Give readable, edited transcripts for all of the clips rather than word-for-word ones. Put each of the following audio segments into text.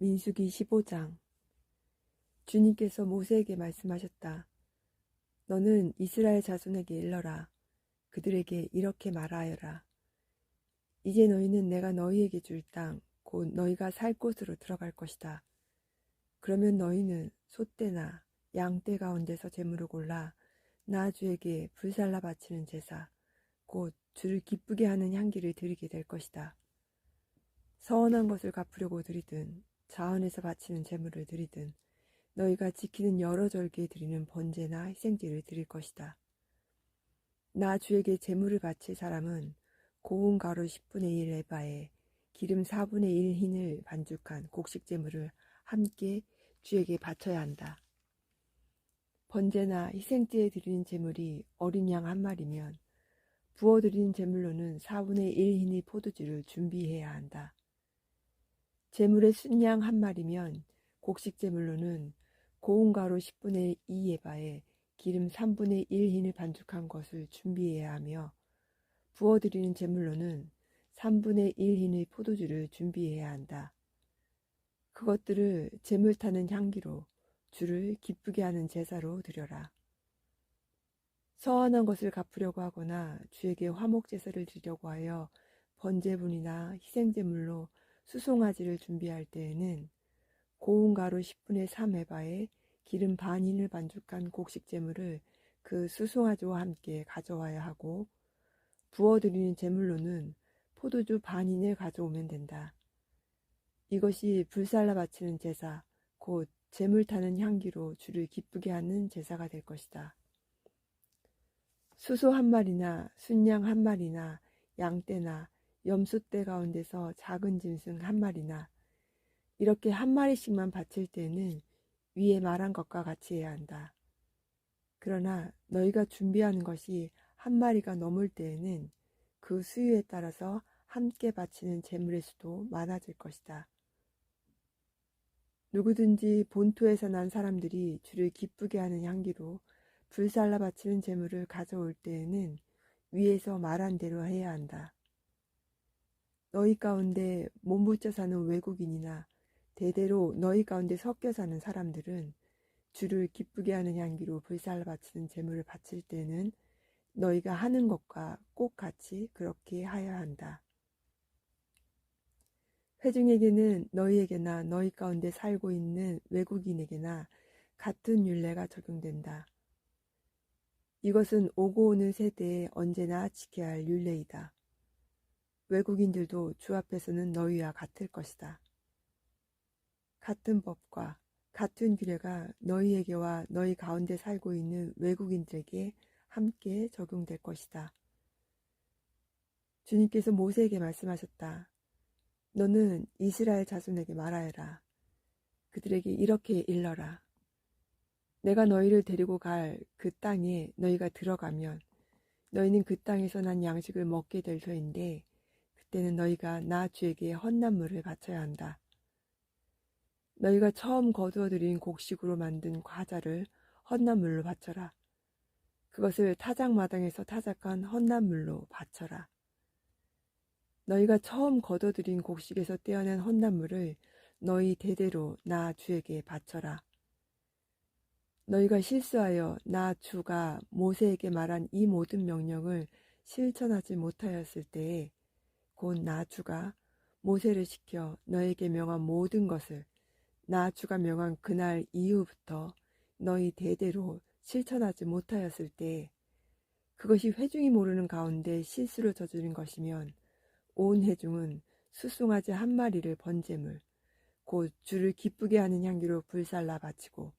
민수기 15장. 주님께서 모세에게 말씀하셨다. 너는 이스라엘 자손에게 일러라. 그들에게 이렇게 말하여라. 이제 너희는 내가 너희에게 줄 땅, 곧 너희가 살 곳으로 들어갈 것이다. 그러면 너희는 소떼나 양떼 가운데서 제물을 골라 나 주에게 불살라 바치는 제사, 곧 주를 기쁘게 하는 향기를 드리게 될 것이다. 서원한 것을 갚으려고 드리든 자원에서 바치는 제물을 드리든 너희가 지키는 여러 절기에 드리는 번제나 희생제를 드릴 것이다. 나 주에게 제물을 바칠 사람은 고운 가루 10분의 1 에바에 기름 4분의 1 흰을 반죽한 곡식 제물을 함께 주에게 바쳐야 한다. 번제나 희생제에 드리는 제물이 어린 양 한 마리면 부어드리는 제물로는 4분의 1 흰의 포도주를 준비해야 한다. 제물의 순양 한 마리면 곡식 제물로는 고운 가루 10분의 2 에바에 기름 3분의 1 흰을 반죽한 것을 준비해야 하며 부어드리는 제물로는 3분의 1 흰의 포도주를 준비해야 한다. 그것들을 제물 타는 향기로 주를 기쁘게 하는 제사로 드려라. 서원한 것을 갚으려고 하거나 주에게 화목제사를 드리려고 하여 번제분이나 희생제물로 수송아지를 준비할 때에는 고운 가루 10분의 3 에바에 기름 반 흰을 반죽한 곡식 제물을 그 수송아지와 함께 가져와야 하고 부어드리는 제물로는 포도주 반 흰을 가져오면 된다. 이것이 불살라 바치는 제사, 곧 제물 타는 향기로 주를 기쁘게 하는 제사가 될 것이다. 수소 한 마리나 순양 한 마리나 양떼나 염소떼 가운데서 작은 짐승 한 마리나 이렇게 한 마리씩만 바칠 때는 위에 말한 것과 같이 해야 한다. 그러나 너희가 준비하는 것이 한 마리가 넘을 때에는 그 수유에 따라서 함께 바치는 제물의 수도 많아질 것이다. 누구든지 본토에서 난 사람들이 주를 기쁘게 하는 향기로 불살라 바치는 제물을 가져올 때에는 위에서 말한 대로 해야 한다. 너희 가운데 몸붙여 사는 외국인이나 대대로 너희 가운데 섞여 사는 사람들은 주를 기쁘게 하는 향기로 불살라 바치는 제물을 바칠 때는 너희가 하는 것과 꼭 같이 그렇게 하여야 한다. 회중에게는 너희에게나 너희 가운데 살고 있는 외국인에게나 같은 율례가 적용된다. 이것은 오고 오는 세대에 언제나 지켜야 할 율례이다. 외국인들도 주 앞에서는 너희와 같을 것이다. 같은 법과 같은 규례가 너희에게와 너희 가운데 살고 있는 외국인들에게 함께 적용될 것이다. 주님께서 모세에게 말씀하셨다. 너는 이스라엘 자손에게 말하여라. 그들에게 이렇게 일러라. 내가 너희를 데리고 갈 그 땅에 너희가 들어가면 너희는 그 땅에서 난 양식을 먹게 될 터인데 그때는 너희가 나 주에게 헌난물을 바쳐야 한다. 너희가 처음 거두어들인 곡식으로 만든 과자를 헌난물로 바쳐라. 그것을 타작마당에서 타작한 헌난물로 바쳐라. 너희가 처음 거둬들인 곡식에서 떼어낸 헌난물을 너희 대대로 나 주에게 바쳐라. 너희가 실수하여 나 주가 모세에게 말한 이 모든 명령을 실천하지 못하였을 때에 곧 나 주가 모세를 시켜 너에게 명한 모든 것을 나 주가 명한 그날 이후부터 너희 대대로 실천하지 못하였을 때에 그것이 회중이 모르는 가운데 실수를 저지른 것이면 온 회중은 수송아지 한 마리를 번제물 곧 주를 기쁘게 하는 향기로 불살라 바치고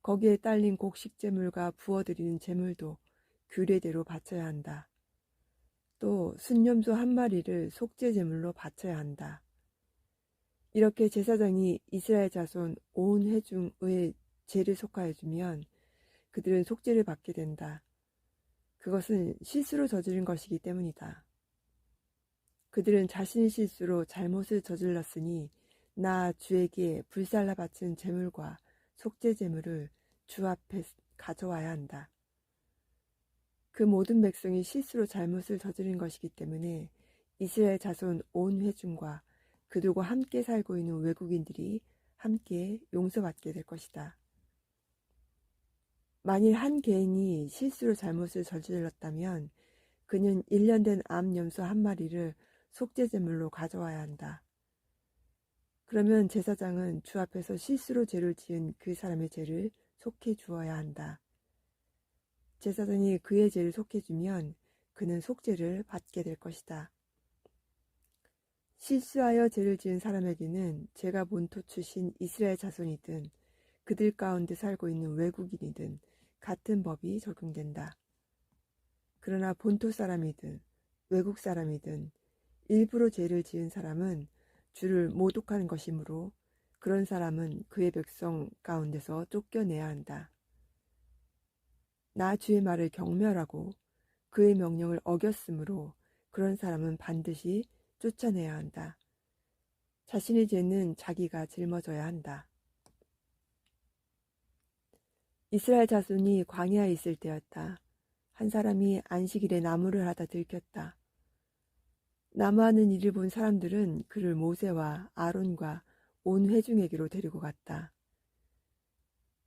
거기에 딸린 곡식 제물과 부어드리는 제물도 규례대로 바쳐야 한다. 또 순념소 한 마리를 속죄 제물로 바쳐야 한다. 이렇게 제사장이 이스라엘 자손 온 회중의 죄를 속하여 주면 그들은 속죄를 받게 된다. 그것은 실수로 저지른 것이기 때문이다. 그들은 자신의 실수로 잘못을 저질렀으니 나 주에게 불살라 바친 제물과 속죄 제물을 주 앞에 가져와야 한다. 그 모든 백성이 실수로 잘못을 저지른 것이기 때문에 이스라엘 자손 온 회중과 그들과 함께 살고 있는 외국인들이 함께 용서받게 될 것이다. 만일 한 개인이 실수로 잘못을 저질렀다면 그는 1년 된 암 염소 한 마리를 속죄제물로 가져와야 한다. 그러면 제사장은 주 앞에서 실수로 죄를 지은 그 사람의 죄를 속해 주어야 한다. 제사장이 그의 죄를 속해 주면 그는 속죄를 받게 될 것이다. 실수하여 죄를 지은 사람에게는 제가 본토 출신 이스라엘 자손이든 그들 가운데 살고 있는 외국인이든 같은 법이 적용된다. 그러나 본토 사람이든 외국 사람이든 일부러 죄를 지은 사람은 주를 모독하는 것이므로 그런 사람은 그의 백성 가운데서 쫓겨내야 한다. 나 주의 말을 경멸하고 그의 명령을 어겼으므로 그런 사람은 반드시 쫓아내야 한다. 자신의 죄는 자기가 짊어져야 한다. 이스라엘 자손이 광야에 있을 때였다. 한 사람이 안식일에 나무를 하다 들켰다. 나무하는 일을 본 사람들은 그를 모세와 아론과 온 회중에게로 데리고 갔다.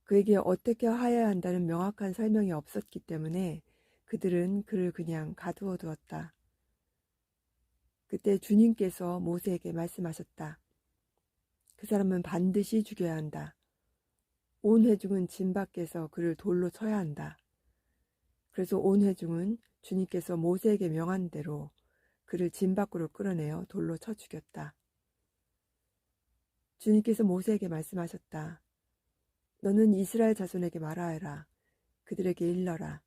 그에게 어떻게 하여야 한다는 명확한 설명이 없었기 때문에 그들은 그를 그냥 가두어 두었다. 그때 주님께서 모세에게 말씀하셨다. 그 사람은 반드시 죽여야 한다. 온 회중은 진 밖에서 그를 돌로 쳐야 한다. 그래서 온 회중은 주님께서 모세에게 명한 대로 그를 진 밖으로 끌어내어 돌로 쳐 죽였다. 주님께서 모세에게 말씀하셨다. 너는 이스라엘 자손에게 말하여라. 그들에게 일러라.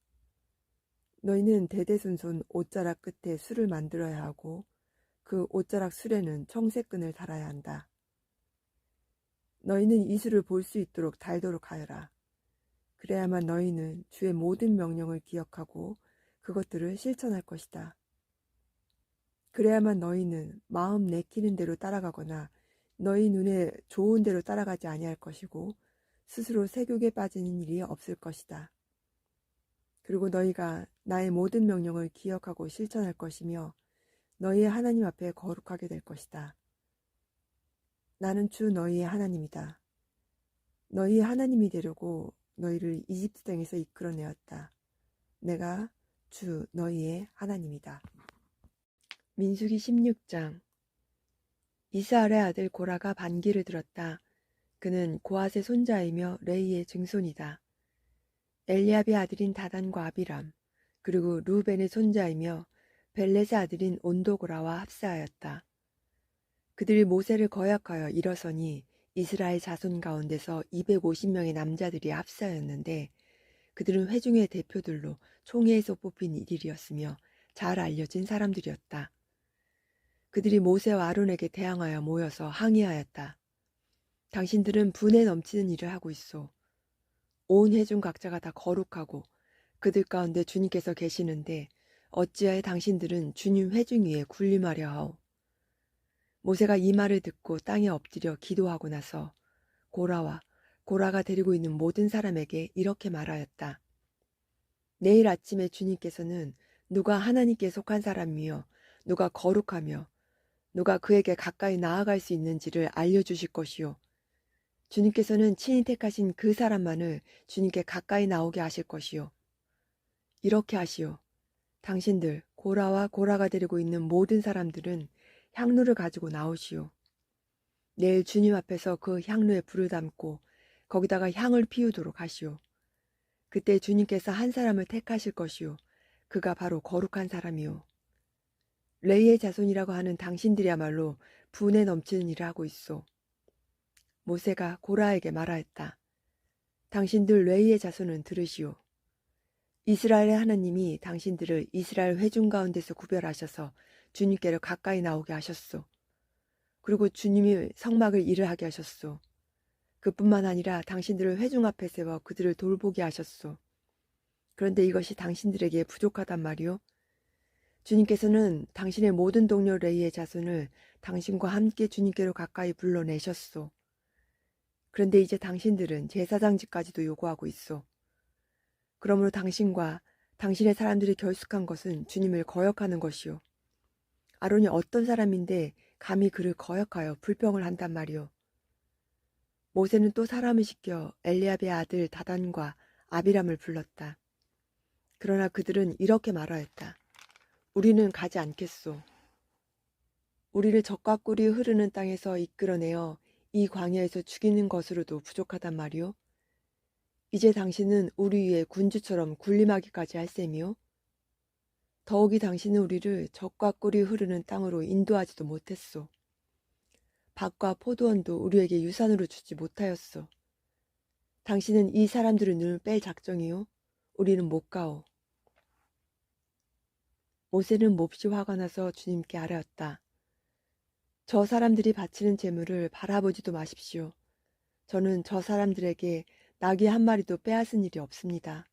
너희는 대대손손 옷자락 끝에 술을 만들어야 하고 그 옷자락 술에는 청색끈을 달아야 한다. 너희는 이 술을 볼 수 있도록 달도록 하여라. 그래야만 너희는 주의 모든 명령을 기억하고 그것들을 실천할 것이다. 그래야만 너희는 마음 내키는 대로 따라가거나 너희 눈에 좋은 대로 따라가지 아니할 것이고 스스로 세욕에 빠지는 일이 없을 것이다. 그리고 너희가 나의 모든 명령을 기억하고 실천할 것이며 너희의 하나님 앞에 거룩하게 될 것이다. 나는 주 너희의 하나님이다. 너희의 하나님이 되려고 너희를 이집트 땅에서 이끌어내었다. 내가 주 너희의 하나님이다. 민수기 16장. 이스라엘의 아들 고라가 반기를 들었다. 그는 고앗의 손자이며 레이의 증손이다. 엘리압의 아들인 다단과 아비람, 그리고 루벤의 손자이며 벨렛의 아들인 온도고라와 합사하였다. 그들이 모세를 거역하여 일어서니 이스라엘 자손 가운데서 250명의 남자들이 합사하였는데 그들은 회중의 대표들로 총회에서 뽑힌 일이었으며 잘 알려진 사람들이었다. 그들이 모세와 아론에게 대항하여 모여서 항의하였다. 당신들은 분에 넘치는 일을 하고 있어. 온 회중 각자가 다 거룩하고 그들 가운데 주님께서 계시는데 어찌하여 당신들은 주님 회중 위에 군림하려 하오. 모세가 이 말을 듣고 땅에 엎드려 기도하고 나서 고라가 데리고 있는 모든 사람에게 이렇게 말하였다. 내일 아침에 주님께서는 누가 하나님께 속한 사람이며 누가 거룩하며 누가 그에게 가까이 나아갈 수 있는지를 알려주실 것이요. 주님께서는 친히 택하신 그 사람만을 주님께 가까이 나오게 하실 것이요. 이렇게 하시오. 당신들 고라가 데리고 있는 모든 사람들은 향로를 가지고 나오시오. 내일 주님 앞에서 그 향로에 불을 담고 거기다가 향을 피우도록 하시오. 그때 주님께서 한 사람을 택하실 것이요. 그가 바로 거룩한 사람이요. 레이의 자손이라고 하는 당신들이야말로 분에 넘치는 일을 하고 있어. 모세가 고라에게 말하였다. 당신들 레이의 자손은 들으시오. 이스라엘의 하나님이 당신들을 이스라엘 회중 가운데서 구별하셔서 주님께로 가까이 나오게 하셨소. 그리고 주님이 성막을 일을 하게 하셨소. 그뿐만 아니라 당신들을 회중 앞에 세워 그들을 돌보게 하셨소. 그런데 이것이 당신들에게 부족하단 말이오. 주님께서는 당신의 모든 동료 레이의 자손을 당신과 함께 주님께로 가까이 불러내셨소. 그런데 이제 당신들은 제사장직까지도 요구하고 있어. 그러므로 당신과 당신의 사람들이 결숙한 것은 주님을 거역하는 것이요. 아론이 어떤 사람인데 감히 그를 거역하여 불평을 한단 말이오. 모세는 또 사람을 시켜 엘리압의 아들 다단과 아비람을 불렀다. 그러나 그들은 이렇게 말하였다. 우리는 가지 않겠소. 우리를 적과 꿀이 흐르는 땅에서 이끌어내어 이 광야에서 죽이는 것으로도 부족하단 말이오. 이제 당신은 우리 위에 군주처럼 군림하기까지 할 셈이오. 더욱이 당신은 우리를 적과 꿀이 흐르는 땅으로 인도하지도 못했소. 밭과 포도원도 우리에게 유산으로 주지 못하였소. 당신은 이 사람들의 눈을 뺄 작정이요. 우리는 못 가오. 모세는 몹시 화가 나서 주님께 아뢰었다. 저 사람들이 바치는 제물을 바라보지도 마십시오. 저는 저 사람들에게 나귀 한 마리도 빼앗은 일이 없습니다.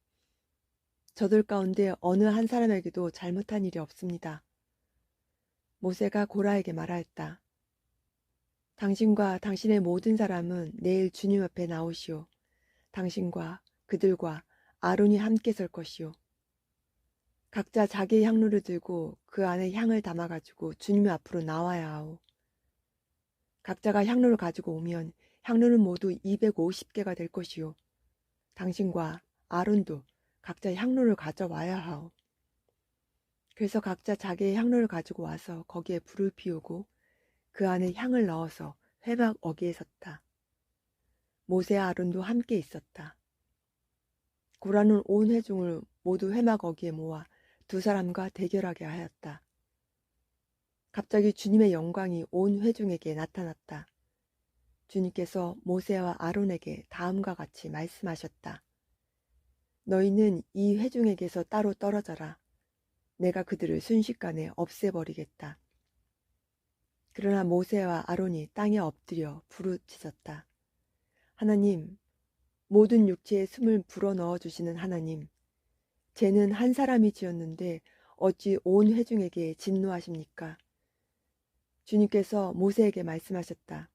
저들 가운데 어느 한 사람에게도 잘못한 일이 없습니다. 모세가 고라에게 말하였다. 당신과 당신의 모든 사람은 내일 주님 앞에 나오시오. 당신과 그들과 아론이 함께 설 것이오. 각자 자기의 향로를 들고 그 안에 향을 담아가지고 주님 앞으로 나와야 하오. 각자가 향로를 가지고 오면 향로는 모두 250개가 될 것이요. 당신과 아론도 각자 향로를 가져와야 하오. 그래서 각자 자기의 향로를 가지고 와서 거기에 불을 피우고 그 안에 향을 넣어서 회막 어귀에 섰다. 모세와 아론도 함께 있었다. 고라는 온 회중을 모두 회막 어귀에 모아 두 사람과 대결하게 하였다. 갑자기 주님의 영광이 온 회중에게 나타났다. 주님께서 모세와 아론에게 다음과 같이 말씀하셨다. 너희는 이 회중에게서 따로 떨어져라. 내가 그들을 순식간에 없애버리겠다. 그러나 모세와 아론이 땅에 엎드려 부르짖었다. 하나님, 모든 육체에 숨을 불어넣어 주시는 하나님, 죄는 한 사람이 지었는데 어찌 온 회중에게 진노하십니까? 주님께서 모세에게 말씀하셨다.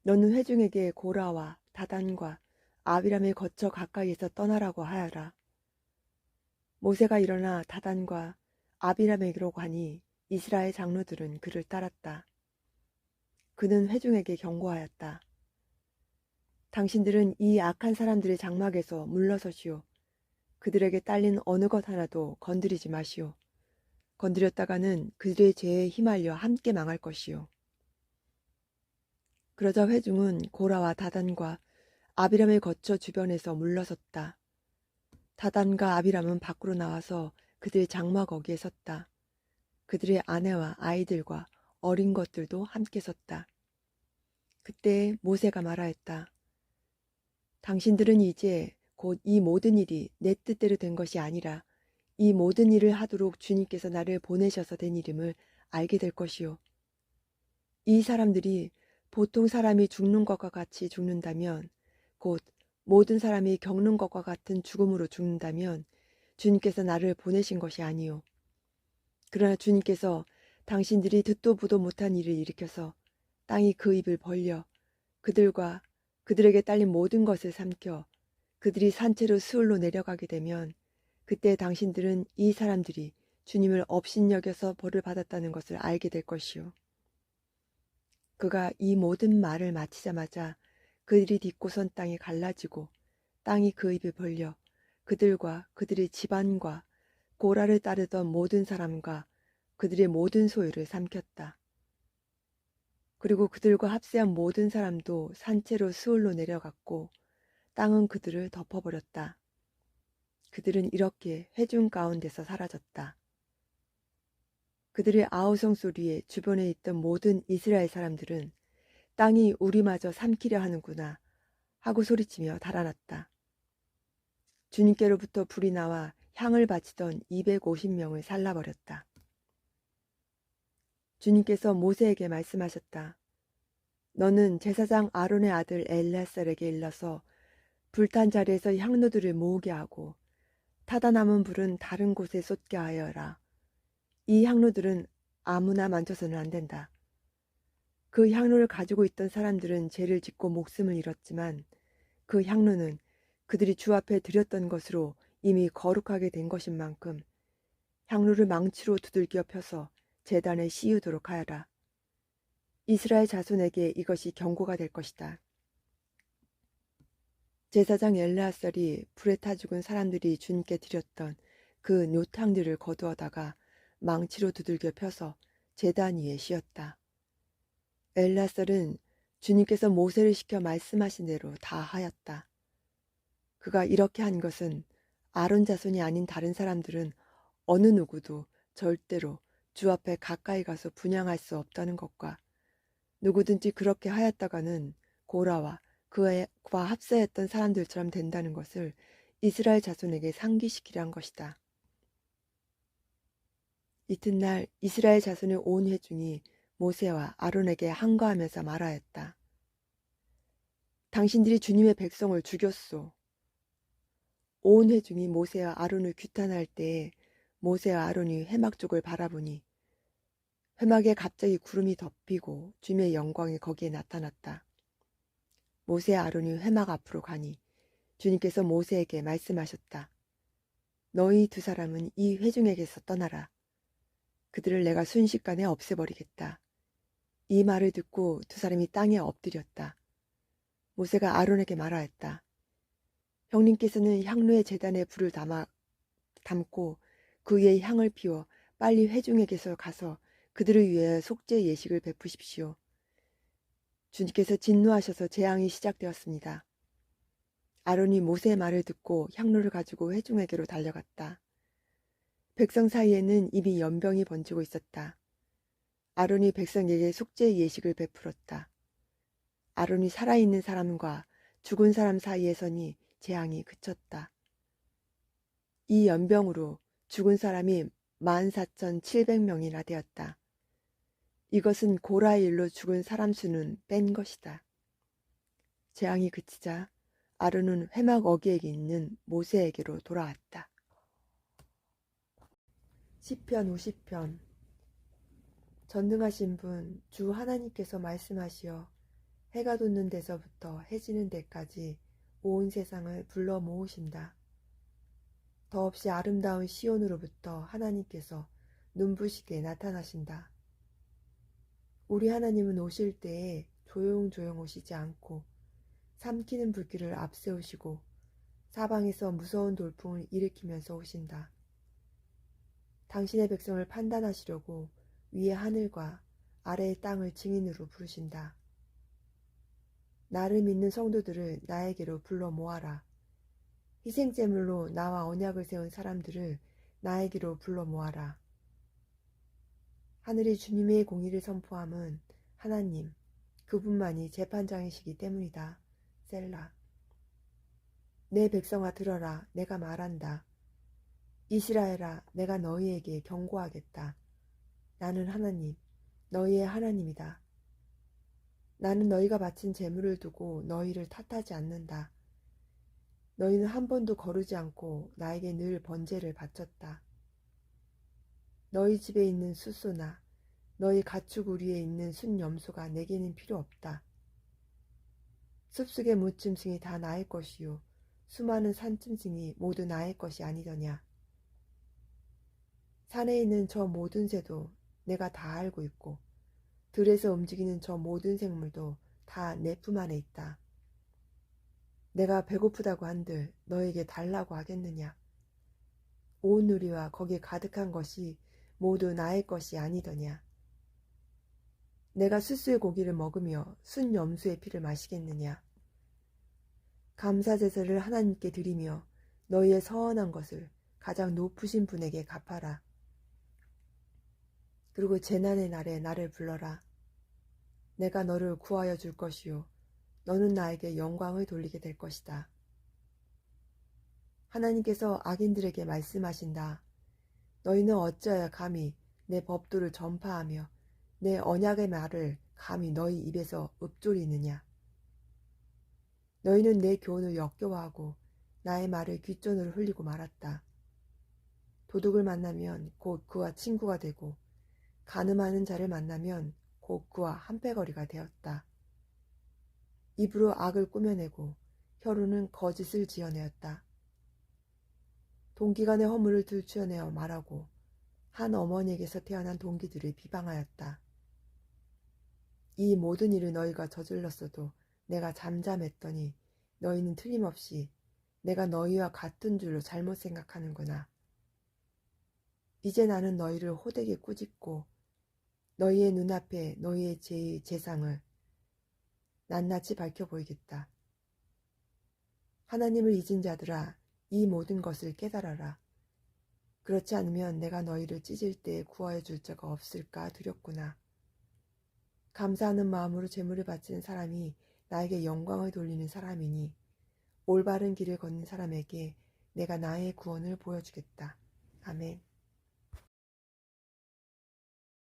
너는 회중에게 고라와 다단과 아비람을 거쳐 가까이에서 떠나라고 하여라. 모세가 일어나 다단과 아비람에게로 가니 이스라엘 장로들은 그를 따랐다. 그는 회중에게 경고하였다. 당신들은 이 악한 사람들의 장막에서 물러서시오. 그들에게 딸린 어느 것 하나도 건드리지 마시오. 건드렸다가는 그들의 죄에 휘말려 함께 망할 것이오. 그러자 회중은 고라와 다단과 아비람을 거쳐 주변에서 물러섰다. 다단과 아비람은 밖으로 나와서 그들의 장막 어귀에 섰다. 그들의 아내와 아이들과 어린 것들도 함께 섰다. 그때 모세가 말하였다. 당신들은 이제 곧 이 모든 일이 내 뜻대로 된 것이 아니라 이 모든 일을 하도록 주님께서 나를 보내셔서 된 일임을 알게 될 것이요. 이 사람들이 보통 사람이 죽는 것과 같이 죽는다면, 곧 모든 사람이 겪는 것과 같은 죽음으로 죽는다면 주님께서 나를 보내신 것이 아니요. 그러나 주님께서 당신들이 듣도 보도 못한 일을 일으켜서 땅이 그 입을 벌려 그들과 그들에게 딸린 모든 것을 삼켜 그들이 산채로 스울로 내려가게 되면 그때 당신들은 이 사람들이 주님을 업신여겨서 벌을 받았다는 것을 알게 될 것이요. 그가 이 모든 말을 마치자마자 그들이 딛고 선 땅이 갈라지고 땅이 그 입을 벌려 그들과 그들의 집안과 고라를 따르던 모든 사람과 그들의 모든 소유를 삼켰다. 그리고 그들과 합세한 모든 사람도 산채로 스울로 내려갔고 땅은 그들을 덮어버렸다. 그들은 이렇게 회중 가운데서 사라졌다. 그들의 아우성 소리에 주변에 있던 모든 이스라엘 사람들은 땅이 우리마저 삼키려 하는구나 하고 소리치며 달아났다. 주님께로부터 불이 나와 향을 바치던 250명을 살라버렸다. 주님께서 모세에게 말씀하셨다. 너는 제사장 아론의 아들 엘레살에게 일러서 불탄 자리에서 향로들을 모으게 하고 타다 남은 불은 다른 곳에 쏟게 하여라. 이 향로들은 아무나 만져서는 안 된다. 그 향로를 가지고 있던 사람들은 죄를 짓고 목숨을 잃었지만 그 향로는 그들이 주 앞에 드렸던 것으로 이미 거룩하게 된 것인 만큼 향로를 망치로 두들겨 펴서 제단에 씌우도록 하여라. 이스라엘 자손에게 이것이 경고가 될 것이다. 제사장 엘르아살이 불에 타 죽은 사람들이 주님께 드렸던 그 노탕들을 거두어다가 망치로 두들겨 펴서 제단 위에 씌었다. 엘르아살은 주님께서 모세를 시켜 말씀하신 대로 다 하였다. 그가 이렇게 한 것은 아론 자손이 아닌 다른 사람들은 어느 누구도 절대로 주 앞에 가까이 가서 분향할 수 없다는 것과 누구든지 그렇게 하였다가는 고라와 그와 합세했던 사람들처럼 된다는 것을 이스라엘 자손에게 상기시키려 한 것이다. 이튿날 이스라엘 자손의 온 회중이 모세와 아론에게 항거하면서 말하였다. 당신들이 주님의 백성을 죽였소. 온 회중이 모세와 아론을 규탄할 때에 모세와 아론이 회막 쪽을 바라보니 회막에 갑자기 구름이 덮이고 주님의 영광이 거기에 나타났다. 모세와 아론이 회막 앞으로 가니 주님께서 모세에게 말씀하셨다. 너희 두 사람은 이 회중에게서 떠나라. 그들을 내가 순식간에 없애버리겠다. 이 말을 듣고 두 사람이 땅에 엎드렸다. 모세가 아론에게 말하였다. 형님께서는 향로의 제단에 불을 담고 그 위에 향을 피워 빨리 회중에게서 가서 그들을 위해 속죄 예식을 베푸십시오. 주님께서 진노하셔서 재앙이 시작되었습니다. 아론이 모세의 말을 듣고 향로를 가지고 회중에게로 달려갔다. 백성 사이에는 이미 연병이 번지고 있었다. 아론이 백성에게 속죄 예식을 베풀었다. 아론이 살아있는 사람과 죽은 사람 사이에서니 재앙이 그쳤다. 이 연병으로 죽은 사람이 14,700명이나 되었다. 이것은 고라의 일로 죽은 사람 수는 뺀 것이다. 재앙이 그치자 아론은 회막 어귀에 있는 모세에게로 돌아왔다. 시편 50편. 전능하신 분 주 하나님께서 말씀하시어 해가 돋는 데서부터 해지는 데까지 온 세상을 불러 모으신다. 더없이 아름다운 시온으로부터 하나님께서 눈부시게 나타나신다. 우리 하나님은 오실 때에 조용조용 오시지 않고 삼키는 불길을 앞세우시고 사방에서 무서운 돌풍을 일으키면서 오신다. 당신의 백성을 판단하시려고 위의 하늘과 아래의 땅을 증인으로 부르신다. 나를 믿는 성도들을 나에게로 불러 모아라. 희생제물로 나와 언약을 세운 사람들을 나에게로 불러 모아라. 하늘이 주님의 공의를 선포함은 하나님, 그분만이 재판장이시기 때문이다. 셀라. 내 백성아 들어라. 내가 말한다. 이스라엘아, 내가 너희에게 경고하겠다. 나는 하나님, 너희의 하나님이다. 나는 너희가 바친 제물을 두고 너희를 탓하지 않는다. 너희는 한 번도 거르지 않고 나에게 늘 번제를 바쳤다. 너희 집에 있는 숫소나 너희 가축 우리에 있는 순염소가 내게는 필요 없다. 숲속의 무짐승이 다 나의 것이요 수많은 산짐승이 모두 나의 것이 아니더냐. 산에 있는 저 모든 새도 내가 다 알고 있고 들에서 움직이는 저 모든 생물도 다 내 품 안에 있다. 내가 배고프다고 한들 너에게 달라고 하겠느냐. 온 누리와 거기에 가득한 것이 모두 나의 것이 아니더냐. 내가 숫수의 고기를 먹으며 순염수의 피를 마시겠느냐. 감사제사를 하나님께 드리며 너희의 서원한 것을 가장 높으신 분에게 갚아라. 그리고 재난의 날에 나를 불러라. 내가 너를 구하여 줄 것이요 너는 나에게 영광을 돌리게 될 것이다. 하나님께서 악인들에게 말씀하신다. 너희는 어찌하여 감히 내 법도를 전파하며 내 언약의 말을 감히 너희 입에서 읊조리느냐. 너희는 내 교훈을 역겨워하고 나의 말을 귓전으로 흘리고 말았다. 도둑을 만나면 곧 그와 친구가 되고 간음하는 자를 만나면 곧 그와 한패거리가 되었다. 입으로 악을 꾸며내고 혀로는 거짓을 지어내었다. 동기간의 허물을 들추어내어 말하고 한 어머니에게서 태어난 동기들을 비방하였다. 이 모든 일을 너희가 저질렀어도 내가 잠잠했더니 너희는 틀림없이 내가 너희와 같은 줄로 잘못 생각하는구나. 이제 나는 너희를 호되게 꾸짖고 너희의 눈앞에 너희의 죄의 재상을 낱낱이 밝혀 보이겠다. 하나님을 잊은 자들아, 이 모든 것을 깨달아라. 그렇지 않으면 내가 너희를 찢을 때 구하여 줄 자가 없을까 두렵구나. 감사하는 마음으로 제물을 바치는 사람이 나에게 영광을 돌리는 사람이니 올바른 길을 걷는 사람에게 내가 나의 구원을 보여주겠다. 아멘.